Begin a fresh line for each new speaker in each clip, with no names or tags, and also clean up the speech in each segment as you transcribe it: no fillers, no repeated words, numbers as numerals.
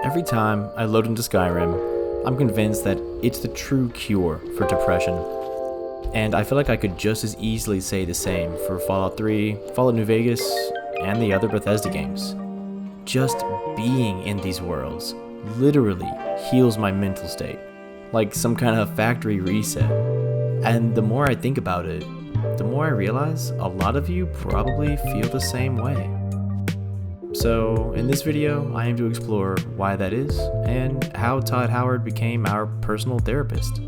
Every time I load into Skyrim, I'm convinced that it's the true cure for depression. And I feel like I could just as easily say the same for Fallout 3, Fallout New Vegas, and the other Bethesda games. Just being in these worlds literally heals my mental state, like some kind of factory reset. And the more I think about it, the more I realize a lot of you probably feel the same way. So in this video, I aim to explore why that is and how Todd Howard became our personal therapist.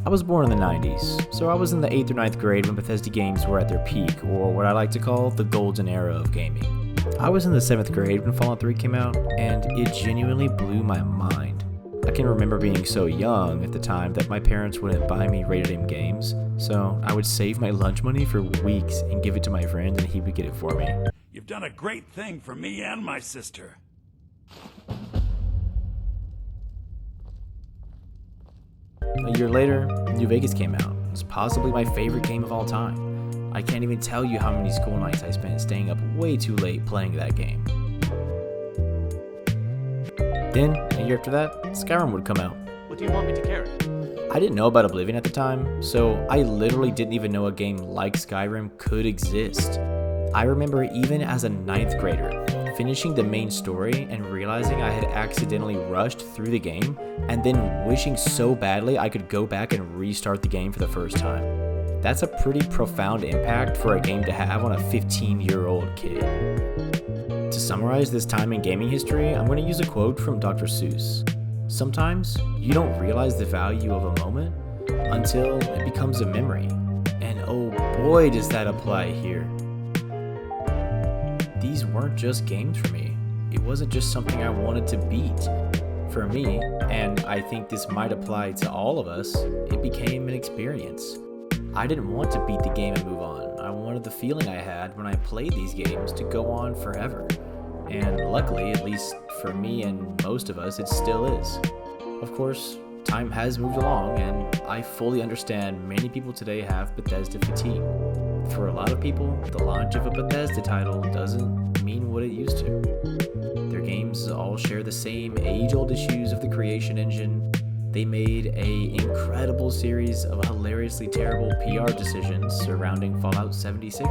I was born in the 90s, so I was in the 8th or 9th grade when Bethesda games were at their peak, or what I like to call the golden era of gaming. I was in the 7th grade when Fallout 3 came out, and it genuinely blew my mind. I can remember being so young at the time that my parents wouldn't buy me rated M games, so I would save my lunch money for weeks and give it to my friend and he would get it for me.
You've done a great thing for me and my sister.
A year later, New Vegas came out. It was possibly my favorite game of all time. I can't even tell you how many school nights I spent staying up way too late playing that game. Then, a year after that, Skyrim would come out.
What do you want me to carry?
I didn't know about Oblivion at the time, so I literally didn't even know a game like Skyrim could exist. I remember even as a 9th grader, finishing the main story and realizing I had accidentally rushed through the game, and then wishing so badly I could go back and restart the game for the first time. That's a pretty profound impact for a game to have on a 15-year-old kid. To summarize this time in gaming history, I'm going to use a quote from Dr. Seuss. Sometimes you don't realize the value of a moment until it becomes a memory. And oh boy does that apply here. These weren't just games for me. It wasn't just something I wanted to beat. For me, and I think this might apply to all of us, it became an experience. I didn't want to beat the game and move on. I wanted the feeling I had when I played these games to go on forever. And luckily, at least for me and most of us, it still is. Of course, time has moved along, and I fully understand many people today have Bethesda fatigue. For a lot of people, the launch of a Bethesda title doesn't mean what it used to. Their games all share the same age-old issues of the creation engine. They made an incredible series of hilariously terrible PR decisions surrounding Fallout 76.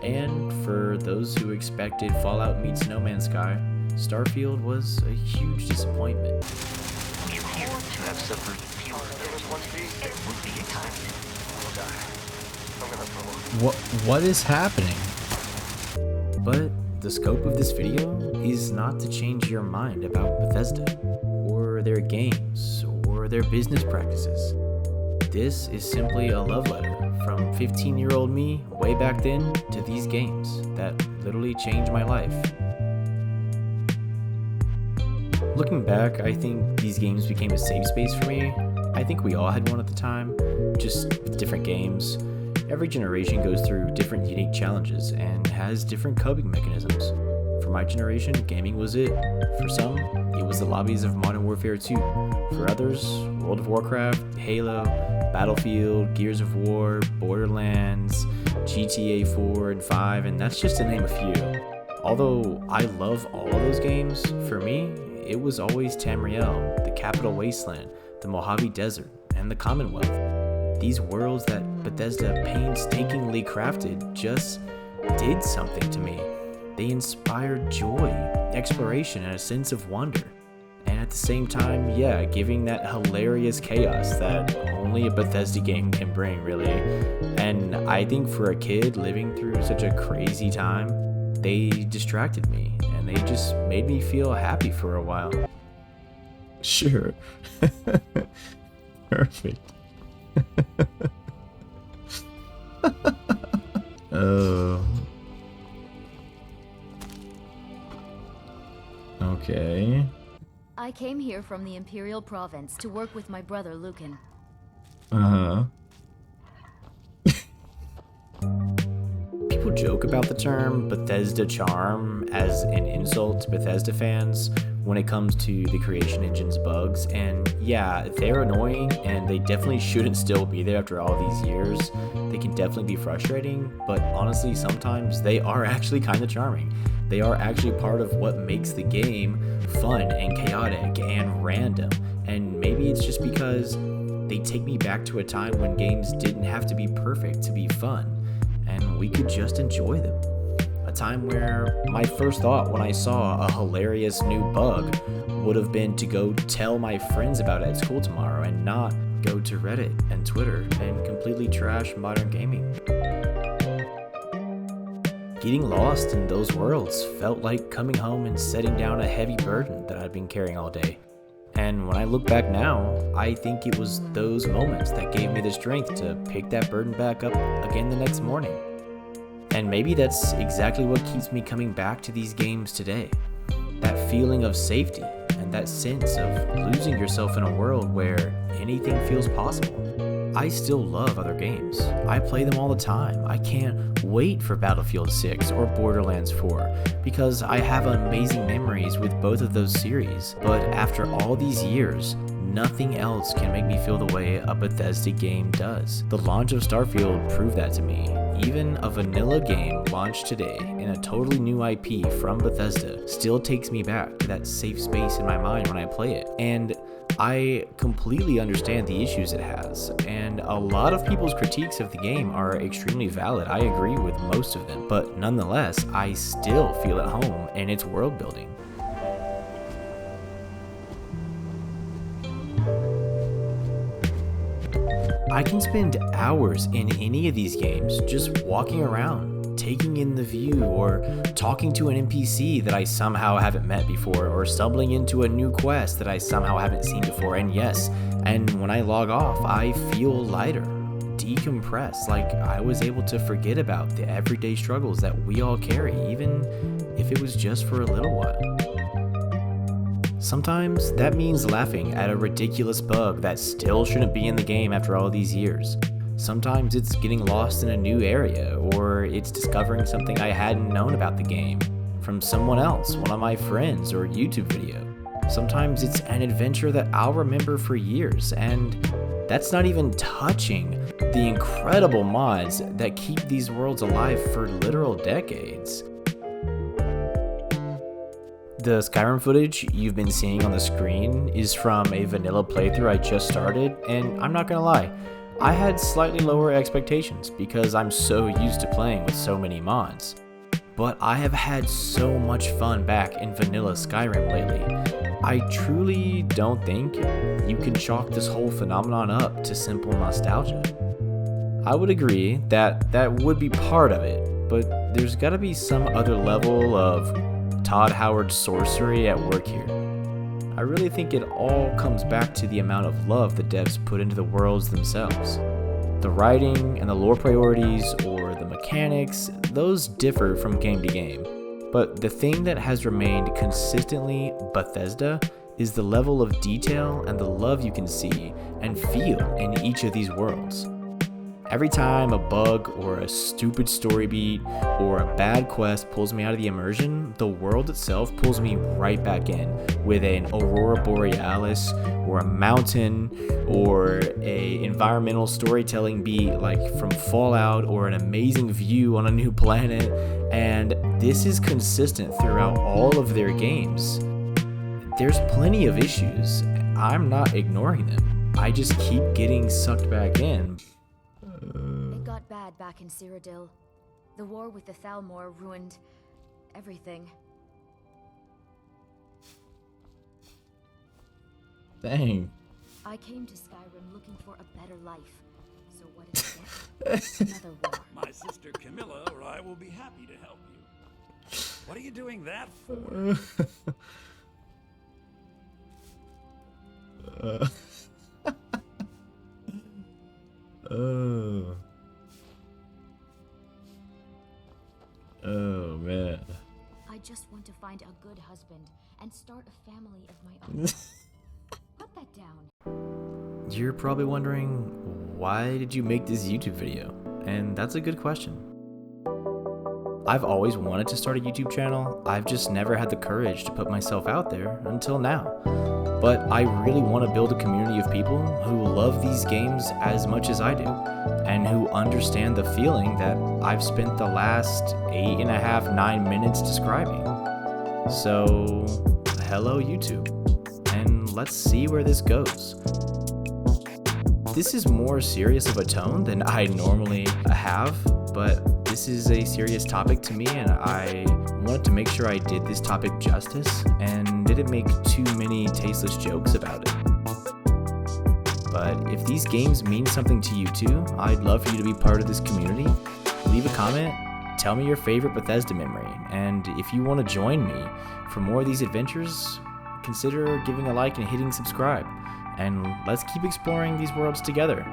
And for those who expected Fallout meets No Man's Sky, Starfield was a huge disappointment.
You appear to have suffered fewer. There was one day it would be a time.
What is happening? But the scope of this video is not to change your mind about Bethesda, or their games, or their business practices. This is simply a love letter from 15-year-old me way back then to these games that literally changed my life. Looking back, I think these games became a safe space for me. I think we all had one at the time, just with different games. Every generation goes through different unique challenges and has different coping mechanisms. For my generation, gaming was it. For some, it was the lobbies of Modern Warfare 2. For others, World of Warcraft, Halo, Battlefield, Gears of War, Borderlands, GTA 4 and 5, and that's just to name a few. Although I love all of those games, for me, it was always Tamriel, the Capital Wasteland, the Mojave Desert, and the Commonwealth. These worlds that Bethesda painstakingly crafted just did something to me. They inspired joy, exploration, and a sense of wonder. And at the same time, yeah, giving that hilarious chaos that only a Bethesda game can bring, really. And I think for a kid living through such a crazy time, they distracted me, and they just made me feel happy for a while.
Sure. Perfect. Oh. Okay.
I came here from the Imperial Province to work with my brother Lucan.
Uh-huh.
People joke about the term Bethesda charm as an insult to Bethesda fans, when it comes to the creation engine's bugs. And yeah, they're annoying and they definitely shouldn't still be there after all these years. They can definitely be frustrating, but honestly, sometimes they are actually kind of charming. They are actually part of what makes the game fun and chaotic and random. And maybe it's just because they take me back to a time when games didn't have to be perfect to be fun, and we could just enjoy them. A time where my first thought when I saw a hilarious new bug would have been to go tell my friends about it at school tomorrow and not go to Reddit and Twitter and completely trash modern gaming. Getting lost in those worlds felt like coming home and setting down a heavy burden that I'd been carrying all day. And when I look back now, I think it was those moments that gave me the strength to pick that burden back up again the next morning. And maybe that's exactly what keeps me coming back to these games today. That feeling of safety and that sense of losing yourself in a world where anything feels possible. I still love other games. I play them all the time. I can't wait for Battlefield 6 or Borderlands 4 because I have amazing memories with both of those series. But after all these years, nothing else can make me feel the way a Bethesda game does. The launch of Starfield proved that to me. Even a vanilla game launched today in a totally new IP from Bethesda still takes me back to that safe space in my mind when I play it. And I completely understand the issues it has, and a lot of people's critiques of the game are extremely valid. I agree with most of them, but nonetheless, I still feel at home in its world building. I can spend hours in any of these games just walking around, taking in the view, or talking to an NPC that I somehow haven't met before, or stumbling into a new quest that I somehow haven't seen before. And yes, and when I log off, I feel lighter, decompressed, like I was able to forget about the everyday struggles that we all carry, even if it was just for a little while. Sometimes that means laughing at a ridiculous bug that still shouldn't be in the game after all these years. Sometimes it's getting lost in a new area, or it's discovering something I hadn't known about the game from someone else, one of my friends, or YouTube video. Sometimes it's an adventure that I'll remember for years, and that's not even touching the incredible mods that keep these worlds alive for literal decades. The Skyrim footage you've been seeing on the screen is from a vanilla playthrough I just started, and I'm not gonna lie, I had slightly lower expectations because I'm so used to playing with so many mods. But I have had so much fun back in vanilla Skyrim lately. I truly don't think you can chalk this whole phenomenon up to simple nostalgia. I would agree that that would be part of it, but there's gotta be some other level of Todd Howard sorcery at work here. I really think it all comes back to the amount of love the devs put into the worlds themselves. The writing and the lore priorities or the mechanics, those differ from game to game. But the thing that has remained consistently Bethesda is the level of detail and the love you can see and feel in each of these worlds. Every time a bug or a stupid story beat or a bad quest pulls me out of the immersion, the world itself pulls me right back in with an Aurora Borealis or a mountain or a environmental storytelling beat like from Fallout or an amazing view on a new planet. And this is consistent throughout all of their games. There's plenty of issues. I'm not ignoring them. I just keep getting sucked back in.
It got bad back in Cyrodiil. The war with the Thalmor ruined everything.
Dang.
I came to Skyrim looking for a better life. So what did I get? Another war.
My sister Camilla or I will be happy to help you. What are you doing that for?
Oh man.
I just want to find a good husband and start a family of my own. Put that down.
You're probably wondering, why did you make this YouTube video? And that's a good question. I've always wanted to start a YouTube channel. I've just never had the courage to put myself out there until now. But I really want to build a community of people who love these games as much as I do, and who understand the feeling that I've spent the last 8.5, 9 minutes describing. So, hello YouTube, and let's see where this goes. This is more serious of a tone than I normally have, but this is a serious topic to me, and I wanted to make sure I did this topic justice and didn't make too many tasteless jokes about it. But if these games mean something to you too, I'd love for you to be part of this community. Leave a comment, tell me your favorite Bethesda memory, and if you want to join me for more of these adventures, consider giving a like and hitting subscribe, and let's keep exploring these worlds together.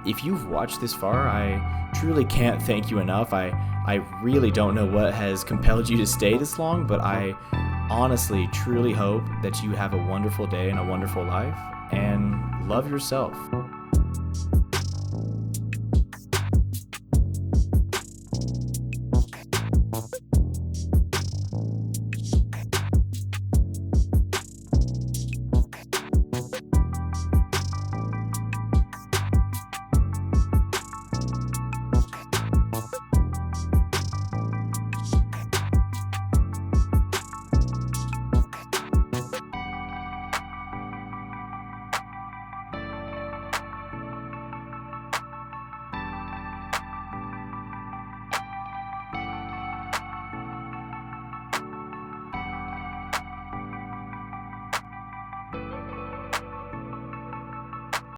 If you've watched this far, I truly can't thank you enough. I really don't know what has compelled you to stay this long, but I honestly, truly hope that you have a wonderful day and a wonderful life, and love yourself.